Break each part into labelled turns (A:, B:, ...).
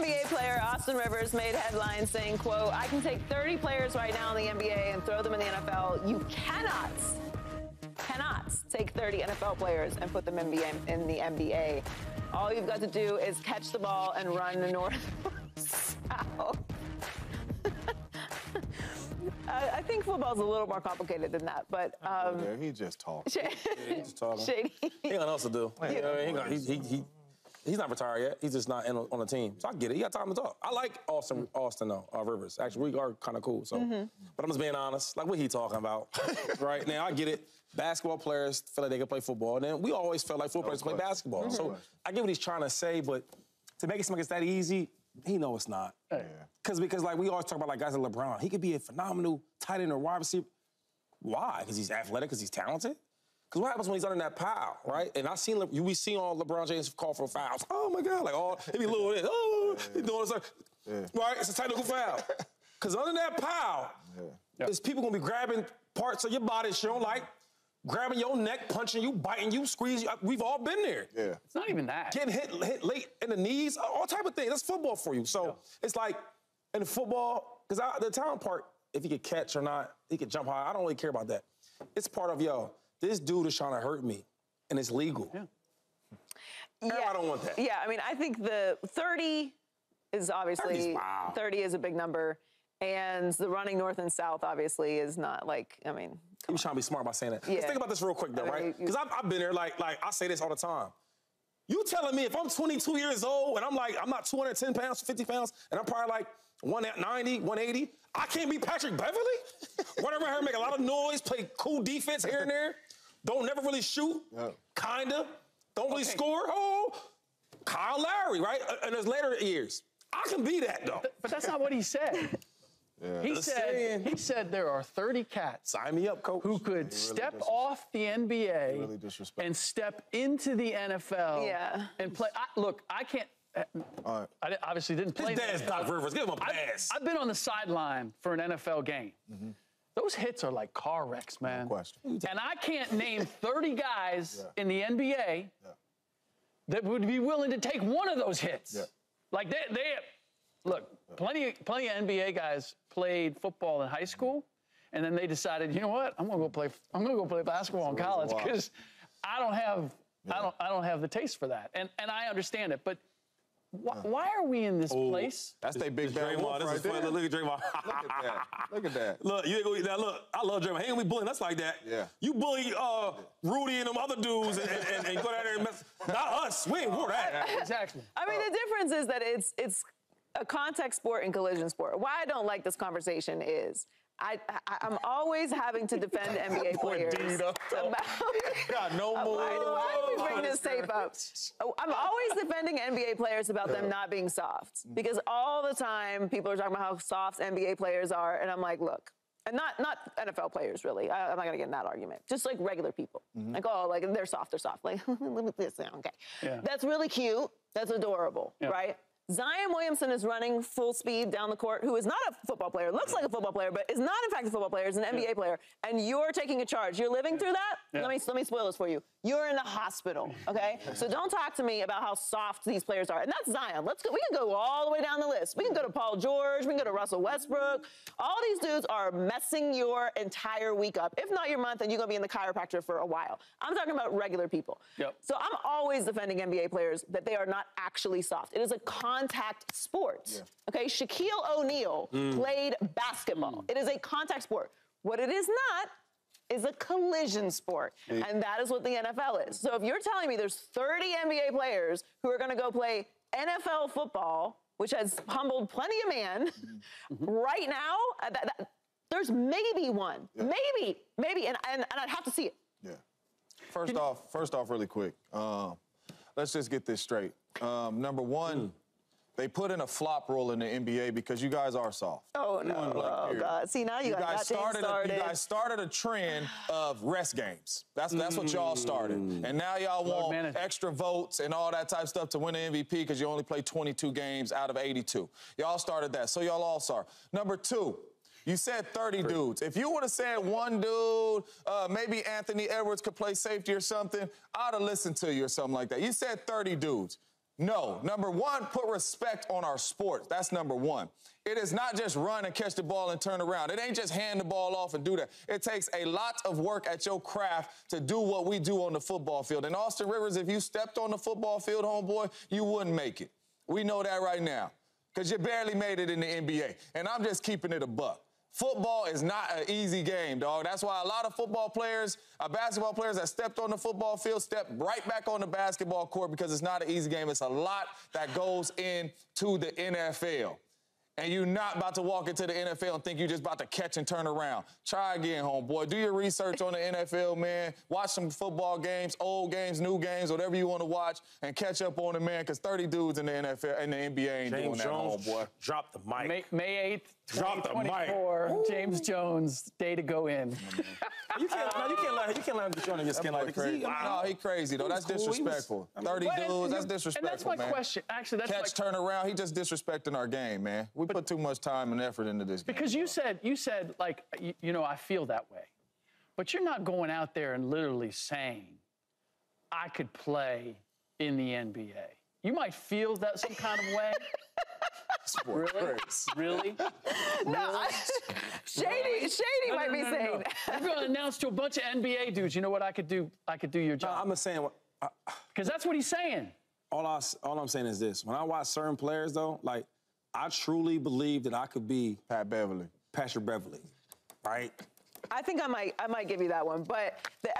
A: NBA player Austin Rivers made headlines saying, quote, I can take 30 players right now in the NBA and throw them in the NFL. You cannot take 30 NFL players and put them in the NBA. All you've got to do is catch the ball and run the north south. I think football's a little more complicated than that, but
B: he just talks.
A: He's
C: just talking.
A: Shady.
C: He got nothing else to do. He's not retired yet. He's just not on the team. So I get it. He got time to talk. I like Austin though, Rivers. Actually, we are kind of cool. So, but I'm just being honest. Like, what he talking about right now? I get it. Basketball players feel like they can play football, and then we always felt like football players play basketball. So I get what he's trying to say, but to make it seem like it's that easy, he know it's not. Because like we always talk about like guys like LeBron, he could be a phenomenal tight end or wide receiver. Why? Because he's athletic, because he's talented? Because what happens when he's under that pile, right? And we seen all LeBron James call for fouls. Oh my God, like he be a little he's doing this, right? It's a technical foul. Because under that pile, there's people gonna be grabbing parts of your body that you don't like, grabbing your neck, punching you, biting you, squeezing you. We've all been there.
D: Yeah. It's not even that.
C: Getting hit late in the knees, all type of things. That's football for you. So it's like, in football, because the talent part, if he could catch or not, he could jump high, I don't really care about that. It's part of, this dude is trying to hurt me, and it's legal. I don't want that.
A: Yeah, I mean, I think the 30 is obviously, 30 is a big number, and the running north and south obviously is not like, I mean.
C: He was trying to be smart by saying that. Let's think about this real quick though, right? Because I've been there, like I say this all the time. You telling me if I'm 22 years old and I'm not 210 pounds, 50 pounds, and I'm probably like 190, 180, I can't be Patrick Beverly? Run around here, make a lot of noise, play cool defense here and there, don't never really shoot, kinda, don't really score. Oh, Kyle Lowry, right? In his later years. I can be that though.
D: But that's not what he said. He said there are 30 cats.
C: Sign me up, coach.
D: Who could step off the NBA and step into the NFL and play. Look, I can't. I obviously didn't play.
C: His dad's Doc Rivers. Give him a pass.
D: I've been on the sideline for an NFL game. Those hits are like car wrecks, man.
B: No question.
D: And I can't name 30 guys in the NBA that would be willing to take one of those hits. Like they look, plenty of NBA guys played football in high school, and then they decided, you know what, I'm gonna go play basketball in college because I don't have the taste for that. And I understand it, but why are we in this place?
B: That's their big bad wolf right there.
C: Look at Draymond.
B: Look at that.
C: Look, I love Draymond. He ain't gonna be bullying us like that. You bully Rudy and them other dudes and go down there and mess. Not us. We ain't for that.
D: Exactly.
A: I mean, the difference is that it's a contact sport and collision sport. Why I don't like this conversation is I'm always having to defend NBA players.
B: God, no more.
A: Why do we bring this tape up? I'm always defending NBA players about them not being soft. Because all the time, people are talking about how soft NBA players are, and I'm like, look, and not NFL players, really. I'm not going to get in that argument. Just like regular people. Like, oh, like, they're soft. Like, look at this. Okay. That's really cute. That's adorable, right? Zion Williamson is running full speed down the court, who is not a football player, looks like a football player, but is not in fact a football player, is an NBA player, and you're taking a charge. You're living through that? Let me spoil this for you. You're in the hospital, okay? So don't talk to me about how soft these players are. And that's Zion. We can go all the way down the list. We can go to Paul George. We can go to Russell Westbrook. All these dudes are messing your entire week up. If not your month, then you're going to be in the chiropractor for a while. I'm talking about regular people. So I'm always defending NBA players that they are not actually soft. It is a contact sport, okay? Shaquille O'Neal played basketball. It is a contact sport. What it is not is a collision sport, and that is what the NFL is. So if you're telling me there's 30 NBA players who are going to go play NFL football, which has humbled plenty of men, right now, there's maybe one, maybe, and I'd have to see it.
B: First off, really quick, let's just get this straight. Number one, they put in a flop rule in the NBA because you guys are soft.
A: Oh, no. Oh, God. See, now you guys started.
B: You guys started a trend of rest games. That's what y'all started. And now y'all want extra votes and all that type of stuff to win the MVP because you only play 22 games out of 82. Y'all started that, so y'all all saw. Number two, you said 30 dudes. If you would have said one dude, maybe Anthony Edwards could play safety or something, I'd have listened to you or something like that. You said 30 dudes. No. Number one, put respect on our sport. That's number one. It is not just run and catch the ball and turn around. It ain't just hand the ball off and do that. It takes a lot of work at your craft to do what we do on the football field. And Austin Rivers, if you stepped on the football field, homeboy, you wouldn't make it. We know that right now because you barely made it in the NBA. And I'm just keeping it a buck. Football is not an easy game, dog. That's why a lot of football players, basketball players that stepped on the football field, step right back on the basketball court because it's not an easy game. It's a lot that goes into the NFL. And you're not about to walk into the NFL and think you're just about to catch and turn around. Try again, homeboy. Do your research on the NFL, man. Watch some football games, old games, new games, whatever you want to watch, and catch up on it, man, because 30 dudes in the NFL and the NBA ain't doing that, homeboy.
C: Drop the mic.
D: May 8th,
C: Drop the mic.
D: 2024, James Jones, day to go in.
C: You can't let him get you under your skin like that.
B: No, he crazy, though. That's disrespectful. 30 dudes, that's disrespectful,
D: And that's my
B: man.
D: question. Actually, that's
B: Catch, turn around. He just disrespecting our game, man. We put too much time and effort into this game.
D: Because you said, like, you know, I feel that way. But you're not going out there and literally saying, I could play in the NBA. You might feel that some kind of way. Really? Really?
A: No, Shady might be saying that.
D: I'm going to announce to a bunch of NBA dudes, you know what I could do? I could do your job.
C: I'm just saying.
D: Because that's what he's saying.
C: All I'm saying is this. When I watch certain players, though, like, I truly believe that I could be
B: Patrick
C: Beverly, right?
A: I think I might give you that one, but the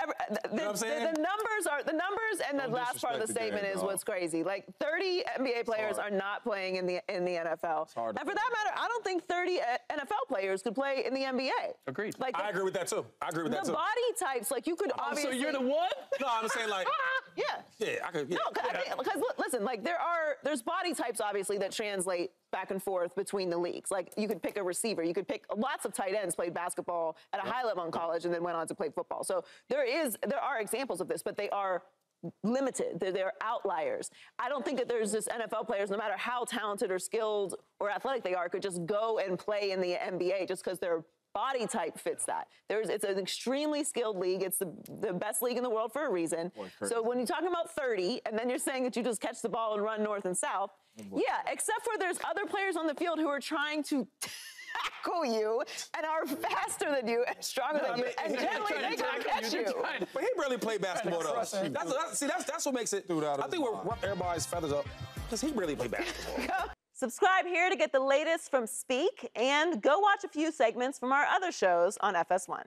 A: numbers and the last part of the statement is what's crazy. Like 30 NBA players are not playing in the NFL, and for that matter, I don't think 30 NFL players could play in the NBA.
D: Agreed.
A: Like
C: I agree with that too.
A: The body types, like you could obviously.
D: So you're the one?
C: No, I'm saying like.
A: Yeah,
C: I could. Yeah.
A: No, because listen, like there's body types obviously that translate back and forth between the leagues. Like you could pick a receiver, you could pick lots of tight ends played basketball at a high level in college and then went on to play football. So there are examples of this, but they are limited. They're outliers. I don't think that there's just NFL players, no matter how talented or skilled or athletic they are, could just go and play in the NBA just because their body type fits that. It's an extremely skilled league. It's the best league in the world for a reason. So when you're talking about 30, and then you're saying that you just catch the ball and run north and south, yeah, except for there's other players on the field who are trying to tackle you and are faster than you and stronger than you, and generally they can catch you.
C: But he really played basketball, though. That's what makes it. I think we're everybody's feathers up because he really played basketball.
A: Subscribe here to get the latest from Speak, and go watch a few segments from our other shows on FS1.